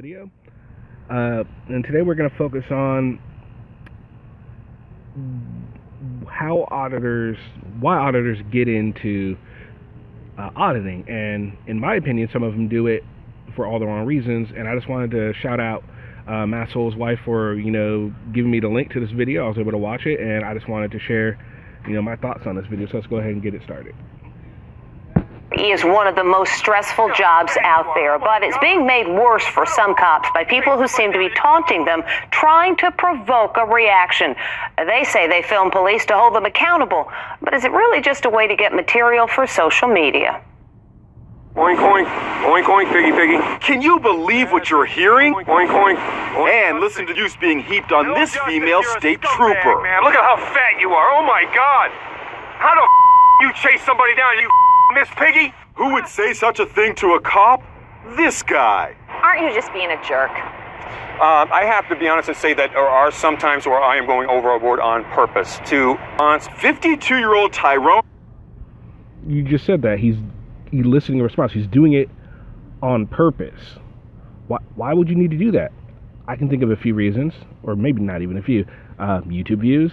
video. And today we're going to focus on why auditors get into auditing. And in my opinion, some of them do it for all the wrong reasons. And I just wanted to shout out Matt Soul's wife for, giving me the link to this video. I was able to watch it, and I just wanted to share, my thoughts on this video. So let's go ahead and get it started. Is one of the most stressful jobs out there, but it's being made worse for some cops by people who seem to be taunting them, trying to provoke a reaction. They say they film police to hold them accountable, but is it really just a way to get material for social media? Oink, oink, oink, oink, piggy, piggy. Can you believe what you're hearing? Oink, oink, oink. And listen to use being heaped on this female state trooper. Man, look at how fat you are. Oh my God. How the you chase somebody down, you Miss Piggy? Who would say such a thing to a cop? This guy. Aren't you just being a jerk? I have to be honest and say that there are some times where I am going overboard on purpose to 52-year-old Tyrone. You just said that. He's eliciting a response. He's doing it on purpose. Why would you need to do that? I can think of a few reasons, or maybe not even a few. YouTube views,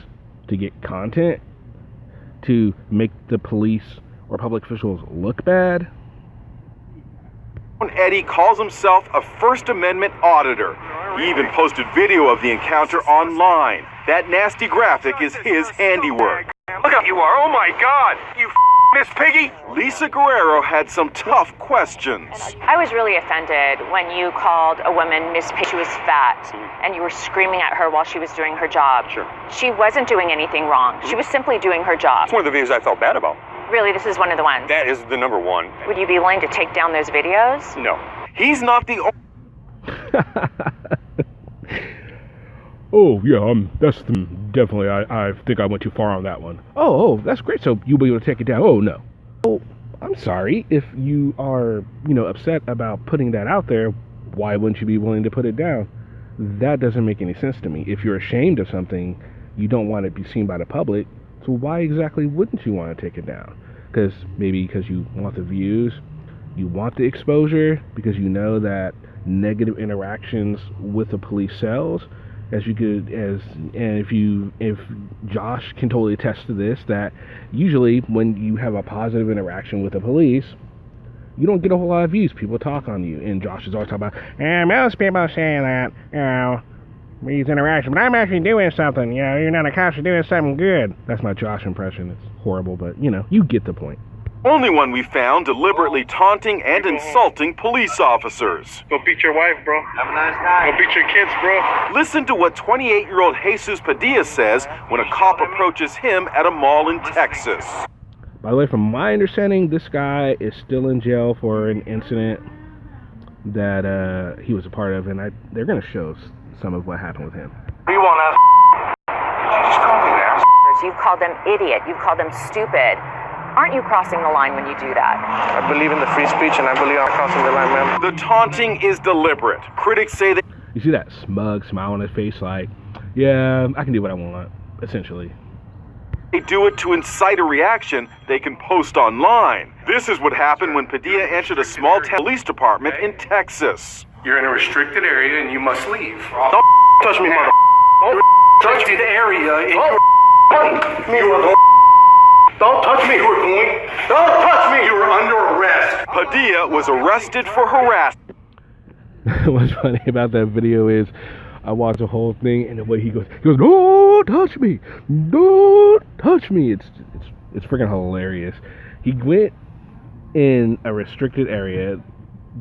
to get content, to make the police or public officials look bad. Eddie calls himself a First Amendment auditor. He even posted video of the encounter online. That nasty graphic is his handiwork. Look at you are. Oh my God. You Miss Piggy? Lisa Guerrero had some tough questions. I was really offended when you called a woman Miss Piggy. She was fat, and you were screaming at her while she was doing her job. Sure. She wasn't doing anything wrong. She was simply doing her job. It's one of the videos I felt bad about. Really, this is one of the ones? That is the number one. Would you be willing to take down those videos? No. He's not the Oh yeah, that's definitely. I think I went too far on that one. Oh, that's great. So you'll be able to take it down. Oh no. Oh, I'm sorry if you are upset about putting that out there. Why wouldn't you be willing to put it down? That doesn't make any sense to me. If you're ashamed of something, you don't want it to be seen by the public. So why exactly wouldn't you want to take it down? Because you want the views, you want the exposure, because you know that negative interactions with the police sells. If Josh can totally attest to this, that usually when you have a positive interaction with the police, you don't get a whole lot of views. People talk on you, and Josh is always talking about, most people say that, these interactions, but I'm actually doing something, you're not a cop, you're doing something good. That's my Josh impression. It's horrible, but you get the point. Only one we found deliberately taunting and insulting police officers. Go beat your wife, bro. Have a nice night. Go beat your kids, bro. Listen to what 28-year-old Jesus Padilla says when a cop approaches him at a mall in Texas. By the way, from my understanding, this guy is still in jail for an incident that he was a part of, and they're going to show some of what happened with him. What do you want, ass? You just called me an ass. You've called them idiot. You've called them stupid. Aren't you crossing the line when you do that? I believe in the free speech, and I believe I'm crossing the line, ma'am. The taunting is deliberate. Critics say that... You see that smug smile on his face, like, yeah, I can do what I want, essentially. They do it to incite a reaction they can post online. This is what happened when Padilla entered a small-town police department in Texas. You're in a restricted area, and you must leave. Don't touch me, mother... Don't touch the area, and Don't touch me! Don't touch me! You are under arrest. Padilla was arrested for harassment. What's funny about that video is I watched the whole thing, and the way he goes, "Don't touch me! Don't touch me!" It's freaking hilarious. He went in a restricted area.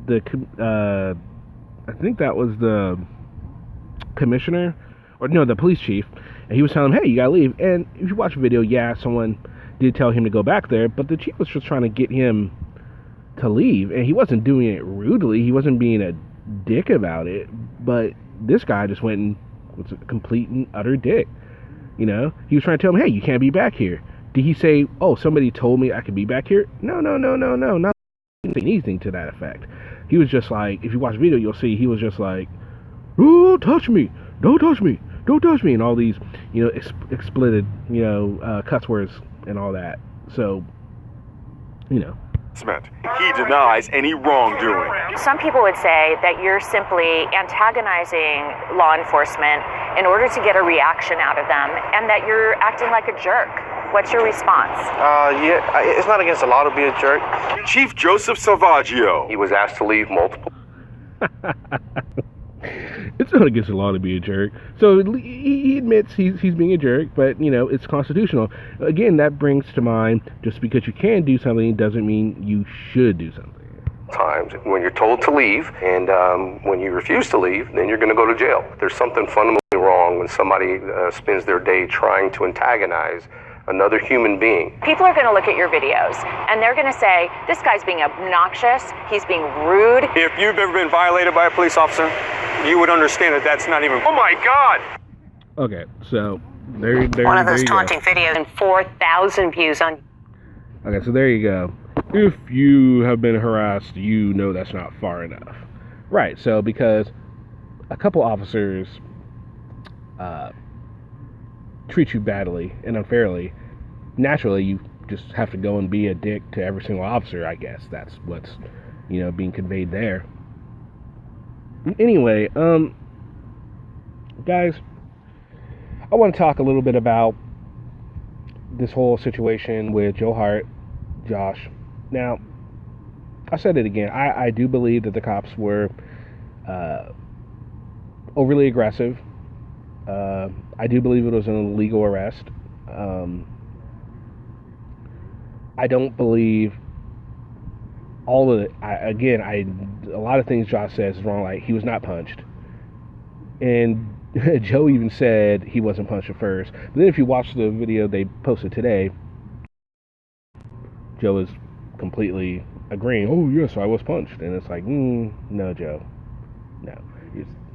I think that was the commissioner, or no, the police chief, and he was telling him, "Hey, you gotta leave." And if you watch the video, yeah, someone did tell him to go back there, but the chief was just trying to get him to leave, and he wasn't doing it rudely. He wasn't being a dick about it, but this guy just went and was a complete and utter dick. He was trying to tell him, "Hey, you can't be back here." Did he say, "Oh, somebody told me I could be back here"? No, not anything to that effect. He was just like, if you watch the video, you'll see he was just like, "Oh, touch me, don't touch me, don't touch me," and all these, expletive, cuss words and all that. So, He denies any wrongdoing. Some people would say that you're simply antagonizing law enforcement in order to get a reaction out of them, and that you're acting like a jerk. What's your response? Yeah, it's not against the law to be a jerk. Chief Joseph Salvaggio. He was asked to leave multiple. It's not against the law to be a jerk. So he admits he's being a jerk, but, you know, it's constitutional. Again, that brings to mind, just because you can do something doesn't mean you should do something. Times when you're told to leave, and when you refuse to leave, then you're going to go to jail. There's something fundamentally wrong when somebody spends their day trying to antagonize another human being. People are going to look at your videos, and they're going to say, this guy's being obnoxious, he's being rude. If you've ever been violated by a police officer, you would understand that that's not even... Oh my God! Okay, so there One of those there you taunting videos and 4,000 views on. Okay, so there you go. If you have been harassed, you know that's not far enough. Right, so because a couple officers treat you badly and unfairly, naturally you just have to go and be a dick to every single officer, I guess. That's what's, you know, being conveyed there. Anyway, guys, I want to talk a little bit about this whole situation with Joe Hart, Josh. Now, I said it again. I do believe that the cops were overly aggressive. I do believe it was an illegal arrest. I don't believe all of it. A lot of things Josh says is wrong. Like, he was not punched, and Joe even said he wasn't punched at first. But then if you watch the video they posted today, Joe is completely agreeing. Oh yes, I was punched, and it's like, no, Joe, no.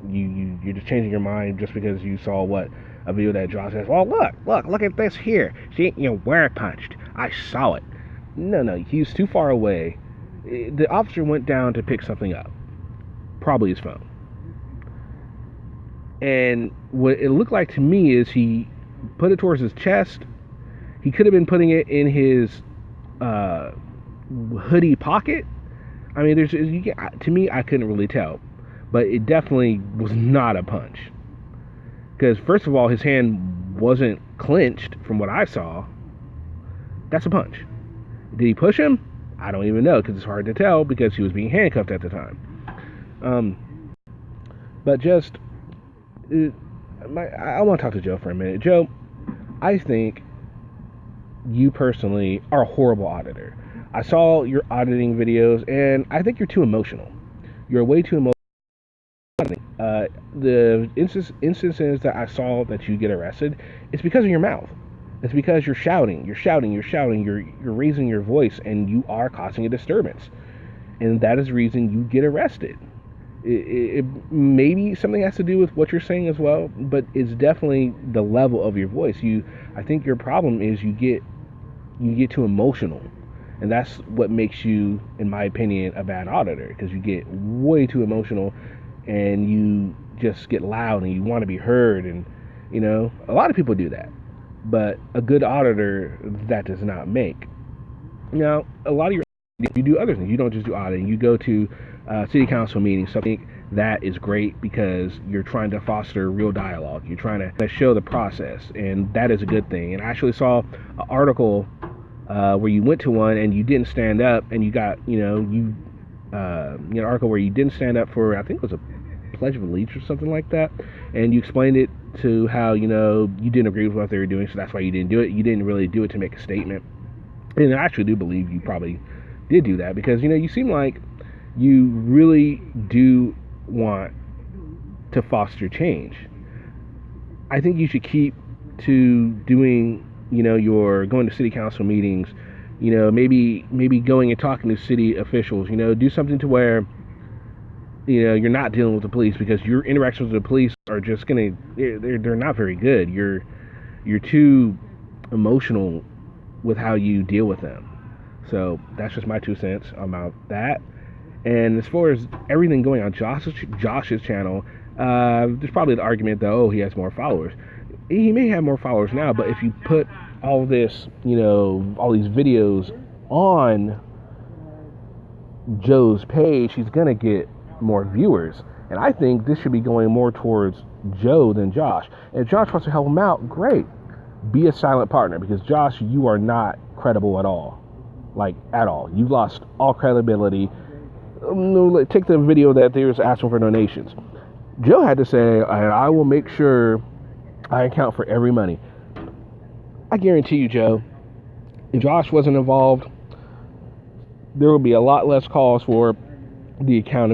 You're just changing your mind just because you saw a video that Josh says. Well, look at this here. See, you were punched. I saw it. No, he's too far away. The officer went down to pick something up, probably his phone. And what it looked like to me is he put it towards his chest. He could have been putting it in his hoodie pocket. I mean, to me, I couldn't really tell. But it definitely was not a punch. Because, first of all, his hand wasn't clenched from what I saw. That's a punch. Did he push him? I don't even know, because it's hard to tell because he was being handcuffed at the time. But just... I want to talk to Joe for a minute. Joe, I think you personally are a horrible auditor. I saw your auditing videos, and I think you're too emotional. You're way too emotional. The instances that I saw that you get arrested, it's because of your mouth. It's because you're shouting, you're raising your voice, and you are causing a disturbance. And that is the reason you get arrested. It maybe something has to do with what you're saying as well, but it's definitely the level of your voice. I think your problem is you get too emotional. And that's what makes you, in my opinion, a bad auditor, because you get way too emotional and you just get loud and you want to be heard. And, you know, a lot of people do that. But a good auditor, that does not make. Now, a lot of you do other things. You don't just do auditing. You go to city council meetings. So I think that is great because you're trying to foster real dialogue. You're trying to show the process. And that is a good thing. And I actually saw an article where you went to one and you didn't stand up, and you got, an article where you didn't stand up for, I think it was a Pledge of Allegiance or something like that, and you explained it to how, you didn't agree with what they were doing, so that's why you didn't do it. You didn't really do it to make a statement. And I actually do believe you probably did do that because, you seem like you really do want to foster change. I think you should keep to doing, your going to city council meetings, maybe going and talking to city officials, do something to where, you're not dealing with the police, because your interactions with the police are just they're not very good. You're too emotional with how you deal with them. So that's just my 2 cents about that. And as far as everything going on Josh's channel, there's probably the argument that, he has more followers. He may have more followers now, but if you put all this, all these videos on Joe's page, he's going to get more viewers. And I think this should be going more towards Joe than Josh. And if Josh wants to help him out, great. Be a silent partner, because Josh, you are not credible at all. Like, at all. You've lost all credibility. Take the video that they was asking for donations. Joe had to say, I will make sure I account for every money. I guarantee you, Joe, if Josh wasn't involved, there would be a lot less calls for the count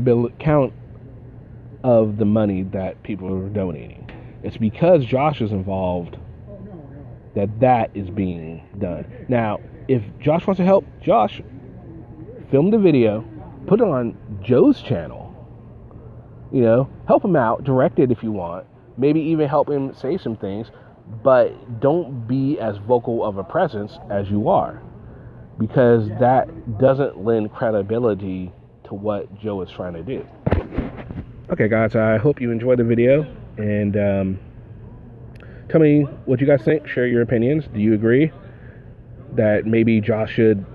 of the money that people are donating. It's because Josh is involved that is being done. Now, if Josh wants to help, Josh, film the video, put it on Joe's channel. You know, help him out, direct it if you want. Maybe even help him say some things, but don't be as vocal of a presence as you are, because that doesn't lend credibility to what Joe is trying to do. Okay, guys, I hope you enjoyed the video, and tell me what you guys think. Share your opinions. Do you agree that maybe Josh should,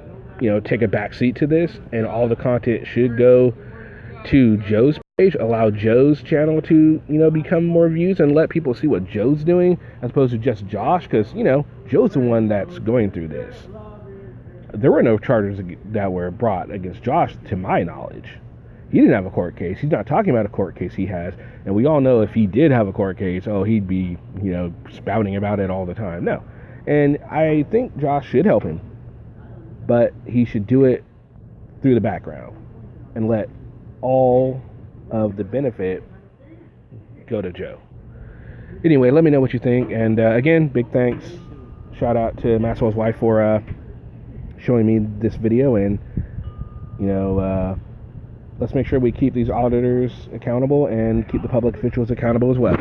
take a back seat to this, and all the content should go to Joe's page, allow Joe's channel to, become more views, and let people see what Joe's doing as opposed to just Josh? Because, Joe's the one that's going through this. There were no charges that were brought against Josh, to my knowledge. He didn't have a court case. He's not talking about a court case he has. And we all know if he did have a court case, he'd be, spouting about it all the time. No. And I think Josh should help him. But he should do it through the background and let all of the benefit go to Joe. Anyway, let me know what you think. And again, big thanks. Shout out to Maxwell's wife for showing me this video. And, let's make sure we keep these auditors accountable and keep the public officials accountable as well.